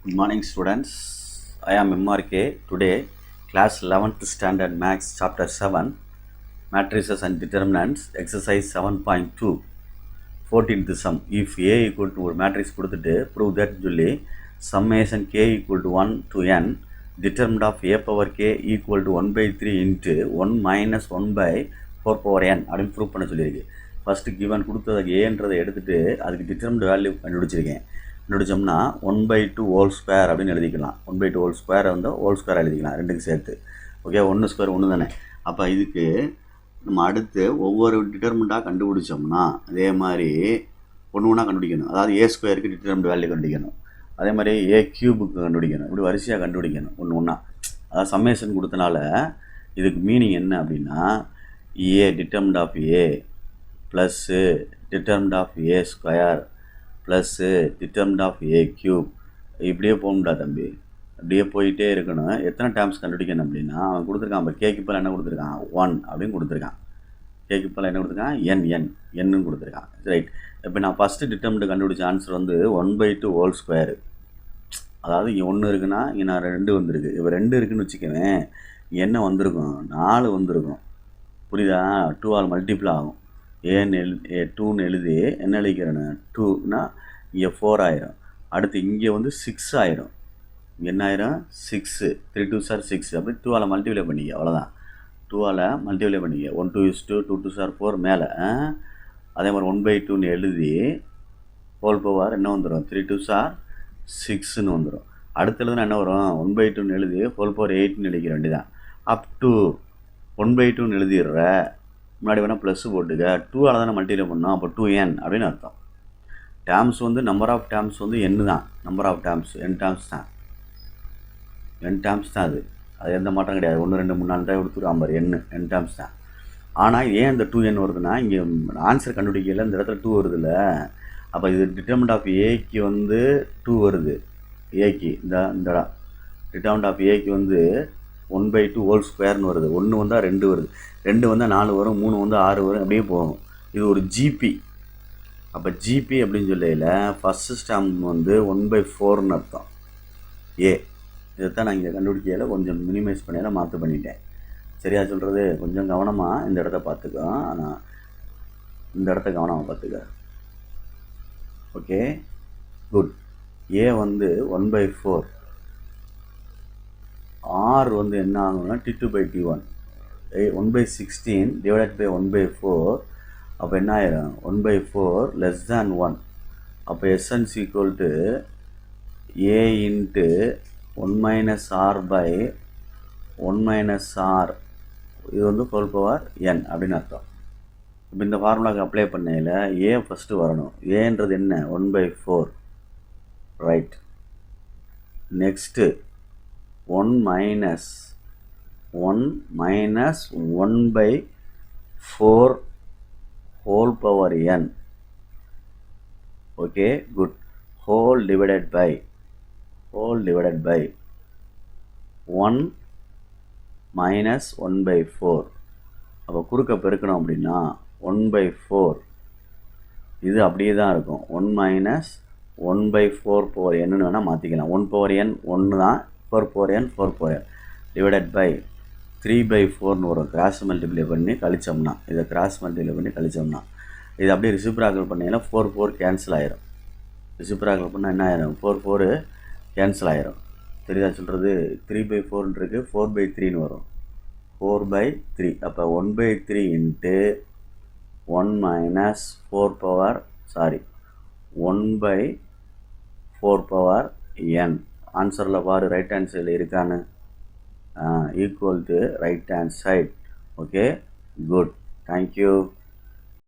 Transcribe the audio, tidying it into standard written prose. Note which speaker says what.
Speaker 1: Good morning, students. I am MRK. Today, class 11th standard maths chapter 7, matrices and determinants, exercise 7.2, 14th sum. If A equal to ஒரு matrix கொடுத்துட்டு prove that சொல்லி summation k equal to 1 to n determinant of a power k equal to 1 by 3 into 1 minus 1 by 4 power n அப்படின்னு prove பண்ண சொல்லியிருக்கு. First given கொடுத்தது ஏன்றதை எடுத்துகிட்டு அதுக்கு determinant value கண்டுபிடிச்சோம்னா 1/2 whole square அப்படின்னு எழுதிக்கலாம். 1/2 ஹோல் ஸ்கொயரை வந்து ஹோல் ஸ்கொயர் எழுதிக்கலாம் ரெண்டுக்கு சேர்த்து. ஓகே, 1 ஸ்கொயர் 1 தானே. அப்போ இதுக்கு நம்ம அடுத்து ஒவ்வொரு டிட்டர்மினண்ட்டாக கண்டுபிடிச்சோம்னா அதே மாதிரி ஒன்று ஒன்றா கண்டுபிடிக்கணும். அதாவது ஏ ஸ்கொயருக்கு டிட்டர்மினன்ட் வேல்யூ கண்டுபிடிக்கணும், அதே மாதிரி ஏ க்யூபுக்கு கண்டுபிடிக்கணும். இப்படி வரிசையாக கண்டுபிடிக்கணும் ஒன்று ஒன்றா. அதாவது சம்மேஷன் கொடுத்தனால இதுக்கு மீனிங் என்ன அப்படின்னா A determinant of A plus determinant of A square plus determinant of A cube. இப்படியே போகணும்டா தம்பி, அப்படியே போயிட்டே இருக்கணும். எத்தனை டேர்ம்ஸ் கண்டுபிடிக்கணும் அப்படின்னா அவன் கொடுத்துருக்கான். இப்போ கேக்கு பல என்ன கொடுத்துருக்கான், 1 அப்படின்னு கொடுத்துருக்கான். கேக்கு பல என்ன கொடுத்துருக்கான், என்னு கொடுத்துருக்கான். ரைட். இப்போ நான் ஃபஸ்ட்டு டிட்டர்மினன்ட் கண்டுபிடிச்ச ஆன்சர் வந்து 1/2 ஹோல் ஸ்கொயரு. அதாவது இங்கே 1 இருக்குன்னா இங்கே நான் 2 வந்திருக்கு. இப்போ 2 இருக்குதுன்னு வச்சுக்கவேன், என்ன வந்திருக்கும், 4 வந்திருக்கும். புரியுதா? 2 மல்டிப்ளை ஆகும். ஏன்னு 2ன்னு எழுதி என்ன எழுதிக்கிறேன்னு 2னா இங்கே 4 ஆயிரும். அடுத்து இங்கே வந்து 6 ஆயிரும். இங்கே என்ன ஆயிரும், 6. 3 2s are 6. அப்படி 2 மல்டிப்ளை பண்ணிக்க, அவ்வளோதான். 2 மல்டிப்ளை பண்ணிக்க. 1 2 is 2, 2 2s are 4 மேலே. அதே மாதிரி 1/2ன்னு எழுதி ஹோல் பவர் என்ன வந்துடும், 3 2s are 6ன்னு வந்துடும். அடுத்து எழுதுனா என்ன வரும், 1/2ன்னு எழுதி ஹோல் பவர் 8ன்னு எழுதிக்கிற வேண்டியதான். அப் டு 1/2ன்னு எழுதிடுற. முன்னாடி வேணால் ப்ளஸ்ஸு போட்டுக்க. 2 தானே மல்டிப்ளை பண்ணோம், அப்போ 2n அப்படின்னு அர்த்தம். டேர்ம்ஸ் வந்து நம்பர் ஆஃப் டேர்ம்ஸ் வந்து n தான். Number of terms n terms தான். n டேர்ம்ஸ் தான் அது எந்த மாற்றம் கிடையாது. 1 2 3 4 கொடுத்துரு ஐம்பது n டேர்ம்ஸ் தான். ஆனால் ஏன் இந்த 2n வருதுன்னா இங்கே ஆன்சர் கண்டுபிடிக்கல, இந்த இடத்துல 2 வருதுல்ல. அப்போ இது டிட்டர்மினன்ட் ஆஃப் ஏக்கு வந்து 2 வருது. ஏக்கு இந்த டிட்டர்மினன்ட் ஆஃப் ஏக்கு வந்து 1/2 ஹோல் ஸ்கொயர்னு வருது. 1 வந்தால் 2 வருது, 2 வந்தால் 4 வரும், 3 வந்தால் 6 வரும், அப்படியே போகும். இது ஒரு ஜிபி. அப்போ ஜிபி அப்படின்னு சொல்லையில் ஃபஸ்ட்டு ஸ்டாம் வந்து 1/4ன்னு அர்த்தம் ஏ. இதைத்தான் நான் இங்கே கண்டுபிடிக்கையில் கொஞ்சம் மினிமைஸ் பண்ணியெல்லாம் மாற்ற பண்ணிட்டேன். சரியா சொல்கிறது? கொஞ்சம் கவனமாக இந்த இடத்த பார்த்துக்கோ. ஆனால் இந்த இடத்த கவனமாக பார்த்துக்க. Okay, good. ஏ வந்து 1/4. ஆர் வந்து என்ன ஆகும்னா T2/T1. 1/16 divided by 1/4. அப்போ என்ன ஆயிரும், 1/4 less than 1. அப்போ SN equal to A into 1 minus R by 1 minus R. இது வந்து ஹோல் பவர் n அப்படின்னு அர்த்தம். இப்போ இந்த ஃபார்முலாவுக்கு அப்ளை பண்ணையில் ஏ ஃபஸ்ட்டு வரணும். ஏன்றது என்ன, 1/4. Right. Next 1 minus 1/4 whole power n. Okay, good. Whole divided by 1 minus 1/4. அப்போ குறுக்க பெருக்கணும் அப்படின்னா 1/4 இது அப்படியே தான் இருக்கும். 1 minus 1/4 power n வேணால் மாற்றிக்கலாம். 1 power n 1 தான், 4 power n 4 power n divided by 3/4ன்னு வரும். கிராஸ் மல்டிப்ளை பண்ணி கழிச்சோம்னா, இதை கிராஸ் மல்டிப்ளை பண்ணி கழிச்சோம்னா இது அப்படியே ரிசிப்ராக்கல் பண்ணிங்கன்னா 4 4 கேன்சல் ஆயிரும். ரிசிப்ராக்கல் பண்ணால் என்ன ஆயிரும், 4 4 கேன்சல் ஆயிரும். தெரியுதா சொல்கிறது? 3/4ன்றது 4/3ன்னு வரும். 4/3. அப்போ 1/3 இன்ட்டு 1 minus 1/4 பவர் n. ஆன்சரில் பாரு, ரைட் ஹேண்ட் சைடில் இருக்கான்னு, equal to right hand side. Okay, good. Thank you.